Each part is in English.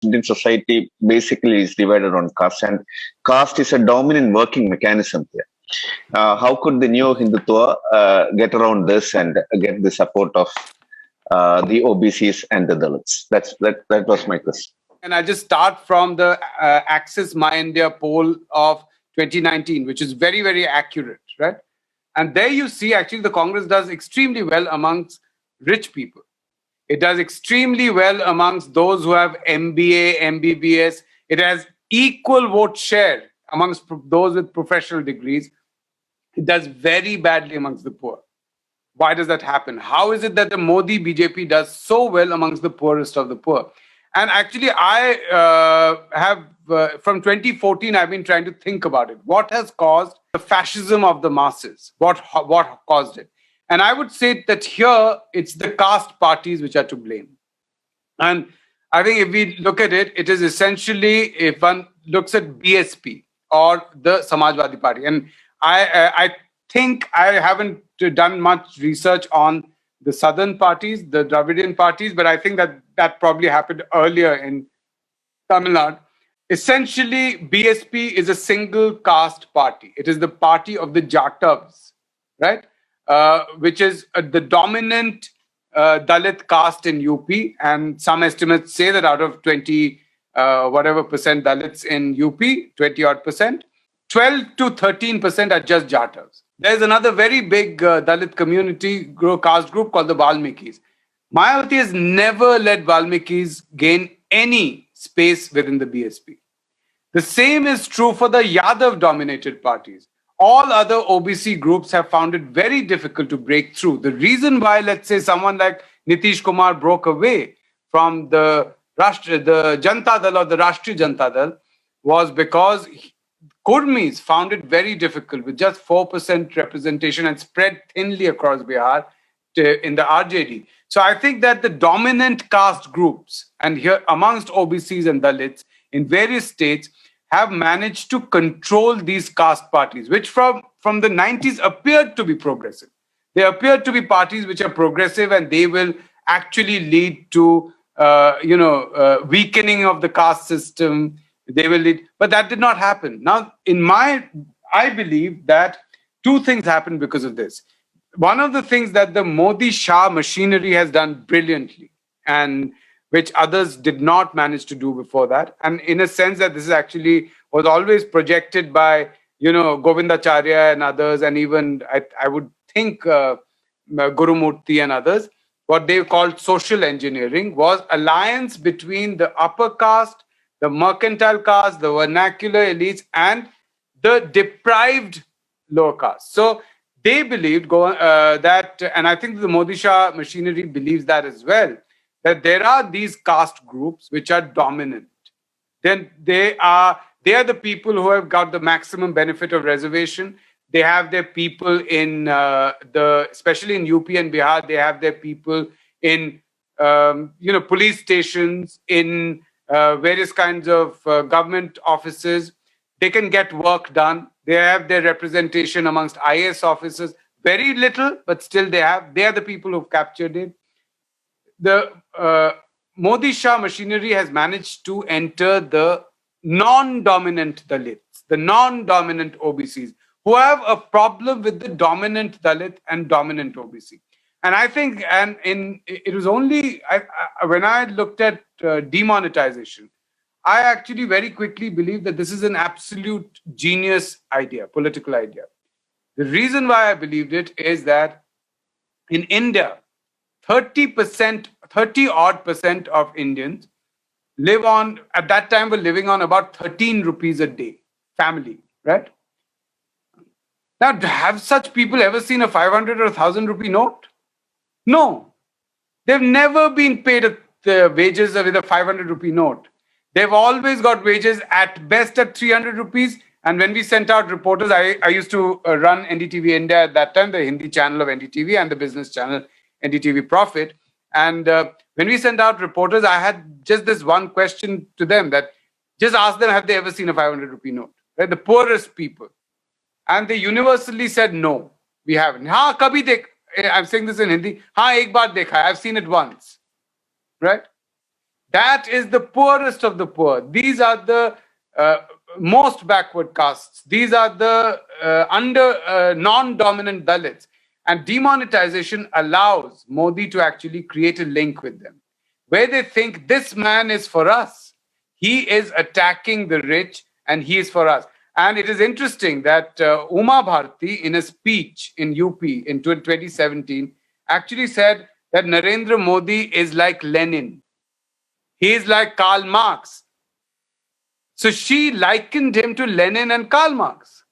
Indian society basically is divided on caste, and caste is a dominant working mechanism here. How could the new Hindutva get around this and get the support of the OBCs and the Dalits? That was my question. And I just start from the Axis My India poll of 2019, which is very, very accurate, right? And there you see actually the Congress does extremely well amongst rich people. It does extremely well amongst those who have MBA, MBBS. It has equal vote share amongst those with professional degrees. It does very badly amongst the poor. Why does that happen? How is it that the Modi BJP does so well amongst the poorest of the poor? And actually, I have, from 2014, I've been trying to think about it. What has caused the fascism of the masses? What caused it? And I would say that here, it's the caste parties which are to blame. And I think if we look at it, it is essentially, if one looks at BSP or the Samajwadi Party. And I think I haven't done much research on the southern parties, the Dravidian parties, but I think that probably happened earlier in Tamil Nadu. Essentially, BSP is a single caste party. It is the party of the Jatavs, right? Which is the dominant Dalit caste in UP. And some estimates say that out of 20 whatever percent Dalits in UP, 20 odd percent, 12 to 13% are just Jatavs. There's another very big Dalit community caste group called the Valmikis. Mayawati has never let Valmikis gain any space within the BSP. The same is true for the Yadav-dominated parties. All other OBC groups have found it very difficult to break through. The reason why, let's say, someone like Nitish Kumar broke away from the Janata Dal or the Rashtriya Janata Dal was because Kurmis found it very difficult with just 4% representation and spread thinly across Bihar in the RJD. So I think that the dominant caste groups, and here amongst OBCs and Dalits in various states, have managed to control these caste parties, which from the 90s appeared to be progressive. They appeared to be parties which are progressive, and they will actually lead to weakening of the caste system. They will lead, but that did not happen. Now, I believe that two things happened because of this. One of the things that the Modi Shah machinery has done brilliantly, and which others did not manage to do before that, and in a sense that this is actually was always projected by Govindacharya and others, and even I would think Gurumurthy and others. What they called social engineering was alliance between the upper caste, the mercantile caste, the vernacular elites, and the deprived lower caste. So they believed that, and I think the Modi Shah machinery believes that as well, that there are these caste groups which are dominant. Then they are the people who have got the maximum benefit of reservation. They have their people in especially in UP and Bihar, they have their people in police stations, in various kinds of government offices. They can get work done. They have their representation amongst IAS officers. Very little, but still they are the people who've captured it. The Modi Shah machinery has managed to enter the non-dominant Dalits, the non-dominant OBCs, who have a problem with the dominant Dalit and dominant OBC. And I think, it was only when I looked at demonetization, I actually very quickly believed that this is an absolute genius idea, political idea. The reason why I believed it is that in India, 30 odd percent of Indians at that time were living on about 13 rupees a day, family, right? Now, have such people ever seen a 500 or 1,000 rupee note? No. They've never been paid the wages with a 500 rupee note. They've always got wages at best at 300 rupees. And when we sent out reporters, I used to run NDTV India at that time, the Hindi channel of NDTV and the business channel NDTV Profit. And when we sent out reporters, I had just this one question to them, that just ask them, have they ever seen a 500 rupee note? Right? The poorest people. And they universally said, no, we haven't. Haan, kabhi I'm saying this in Hindi. Haan, ek baar dekha. I've seen it once. Right? That is the poorest of the poor. These are the most backward castes. These are the non-dominant Dalits. And demonetization allows Modi to actually create a link with them, where they think this man is for us. He is attacking the rich and he is for us. And it is interesting that Uma Bharti, in a speech in UP in 2017, actually said that Narendra Modi is like Lenin. He is like Karl Marx. So she likened him to Lenin and Karl Marx,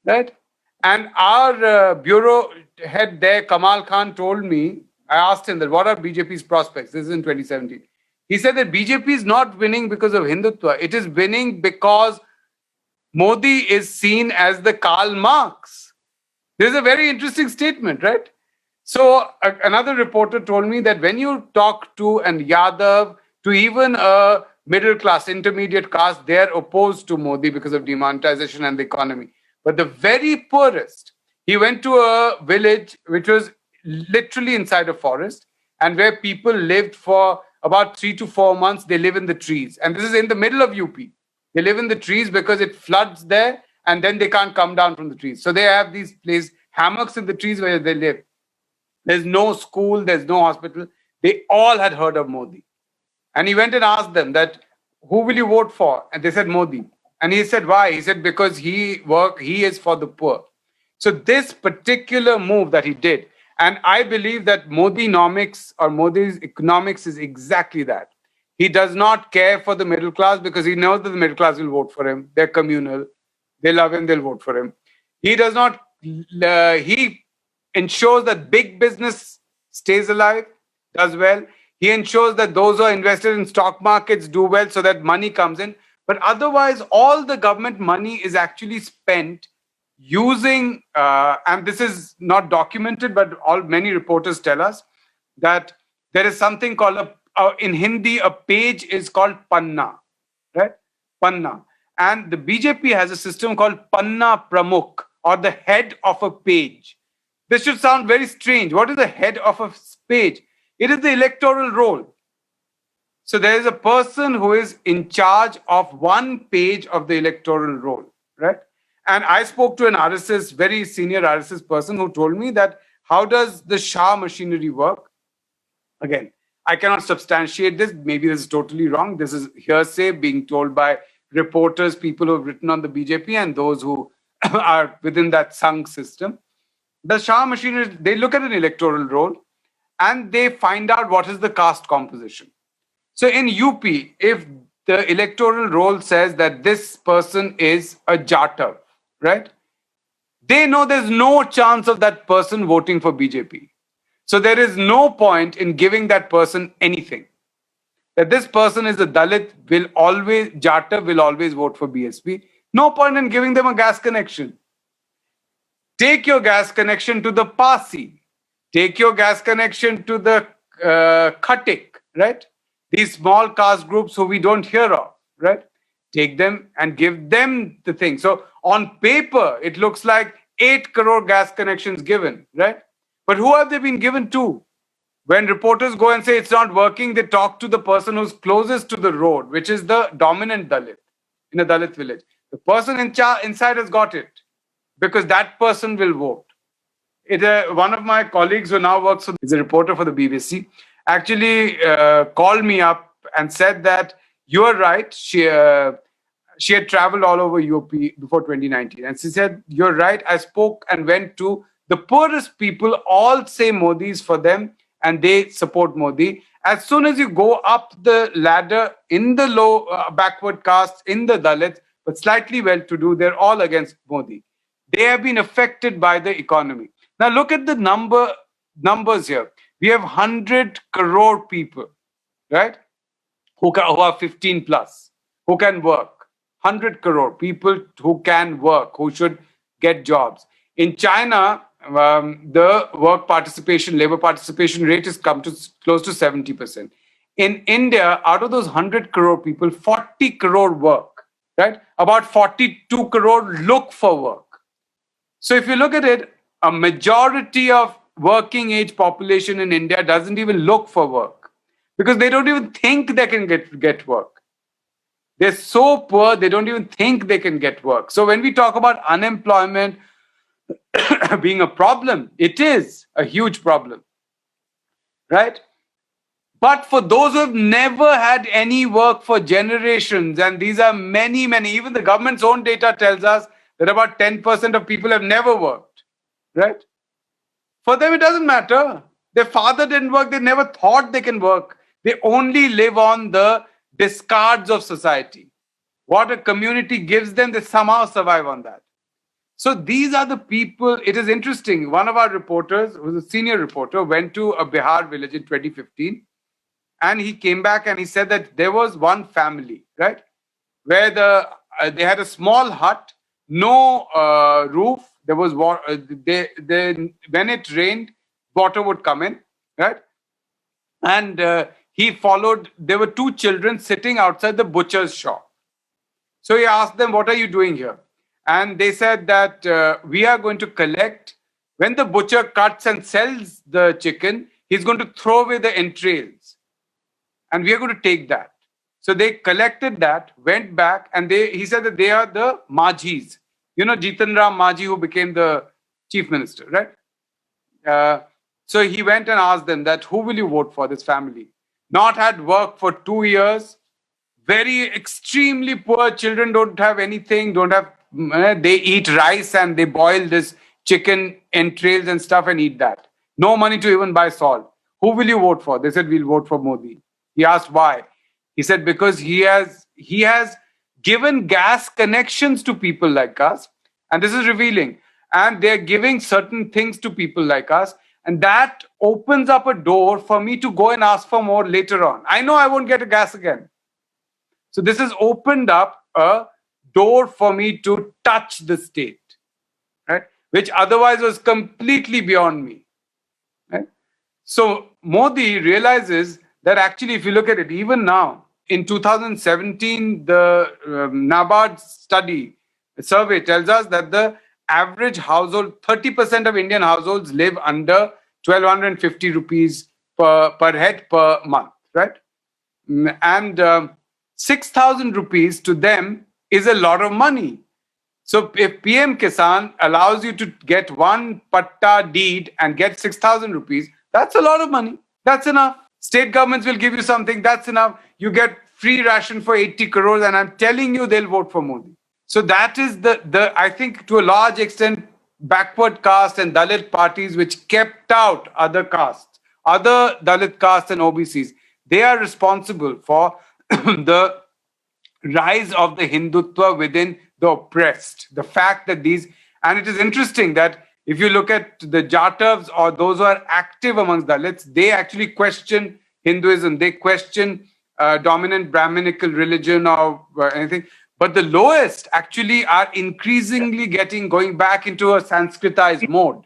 right? And our bureau head there, Kamal Khan, told me, I asked him that what are BJP's prospects? This is in 2017. He said that BJP is not winning because of Hindutva. It is winning because Modi is seen as the Karl Marx. This is a very interesting statement, right? So another reporter told me that when you talk to an Yadav, to even a middle class, intermediate caste, they're opposed to Modi because of demonetization and the economy. But the very poorest, he went to a village which was literally inside a forest and where people lived for about 3 to 4 months. They live in the trees. And this is in the middle of UP. They live in the trees because it floods there and then they can't come down from the trees. So they have these placed hammocks in the trees where they live. There's no school, there's no hospital. They all had heard of Modi. And he went and asked them that, who will you vote for? And they said Modi. And he said, why? He said, because he is for the poor. So this particular move that he did, and I believe that Modinomics or Modi's economics is exactly that. He does not care for the middle class because he knows that the middle class will vote for him. They're communal. They love him, they'll vote for him. He does not, he ensures that big business stays alive, does well. He ensures that those who are invested in stock markets do well so that money comes in. But otherwise, all the government money is actually spent using, and this is not documented, but many reporters tell us that there is something called, in Hindi, a page is called Panna, right? Panna. And the BJP has a system called Panna Pramukh, or the head of a page. This should sound very strange. What is the head of a page? It is the electoral roll. So there is a person who is in charge of one page of the electoral roll, right? And I spoke to an RSS, very senior RSS person who told me that how does the Shah machinery work? Again, I cannot substantiate this. Maybe this is totally wrong. This is hearsay being told by reporters, people who have written on the BJP and those who are within that Sangh system. The Shah machinery, they look at an electoral roll and they find out what is the caste composition. So in UP, if the electoral roll says that this person is a Jatav, right? They know there's no chance of that person voting for BJP. So there is no point in giving that person anything. That this person is a Dalit, Jatav will always vote for BSP. No point in giving them a gas connection. Take your gas connection to the Pasi. Take your gas connection to the Khatik, right? These small caste groups who we don't hear of, right? Take them and give them the thing. So on paper, it looks like 8 crore gas connections given, right? But who have they been given to? When reporters go and say it's not working, they talk to the person who's closest to the road, which is the dominant Dalit in a Dalit village. The person inside has got it because that person will vote. One of my colleagues who now works is a reporter for the BBC, actually called me up and said that you are right. She had traveled all over UP before 2019. And she said, you're right. I spoke and went to the poorest people, all say Modi is for them and they support Modi. As soon as you go up the ladder in the low backward castes, in the Dalits, but slightly well-to-do, they're all against Modi. They have been affected by the economy. Now look at the numbers here. We have 100 crore people, right? Who are 15 plus, who can work. 100 crore people who can work, who should get jobs. In China, the labor participation rate has come to close to 70%. In India, out of those 100 crore people, 40 crore work, right? About 42 crore look for work. So if you look at it, a majority of working age population in India doesn't even look for work. because they don't even think they can get work. They're so poor, they don't even think they can get work. So when we talk about unemployment being a problem, it is a huge problem, right? But for those who have never had any work for generations, and these are many, many, even the government's own data tells us that about 10% of people have never worked, right? For them, it doesn't matter. Their father didn't work, they never thought they can work. They only live on the discards of society. What a community gives them, they somehow survive on that. So these are the people. It is interesting. One of our reporters, who was a senior reporter, went to a Bihar village in 2015. And he came back and he said that there was one family, right, where they had a small hut, no roof. There was water. When it rained, water would come in, right? And he followed. There were two children sitting outside the butcher's shop. So he asked them, "What are you doing here?" And they said that we are going to collect. When the butcher cuts and sells the chicken, he's going to throw away the entrails. And we are going to take that. So they collected that, went back, and he said that they are the Majhis. You know, Jitan Ram Majhi, who became the chief minister, right? So he went and asked them that, who will you vote for, this family? Not had work for 2 years, very extremely poor children, don't have anything, they eat rice and they boil this chicken entrails and stuff and eat that. No money to even buy salt. Who will you vote for? They said, we'll vote for Modi. He asked why. He said, because he has given gas connections to people like us. And this is revealing. And they're giving certain things to people like us. And that opens up a door for me to go and ask for more later on. I know I won't get a gas again. So this has opened up a door for me to touch the state, right? Which otherwise was completely beyond me, right? So Modi realizes that actually, if you look at it, even now, in 2017, the NABARD survey tells us that the average household, 30% of Indian households live under 1,250 rupees per head per month, right? And 6,000 rupees to them is a lot of money. So if PM Kisan allows you to get one patta deed and get 6,000 rupees, that's a lot of money. That's enough. State governments will give you something, that's enough. You get free ration for 80 crores, and I'm telling you, they'll vote for Modi. So that is I think to a large extent, backward caste and Dalit parties which kept out other castes, other Dalit castes and OBCs, they are responsible for the rise of the Hindutva within the oppressed. The fact that and it is interesting that if you look at the Jatavs or those who are active amongst Dalits, they actually question Hinduism. They question dominant Brahminical religion or anything. But the lowest actually are increasingly going back into a Sanskritized mode.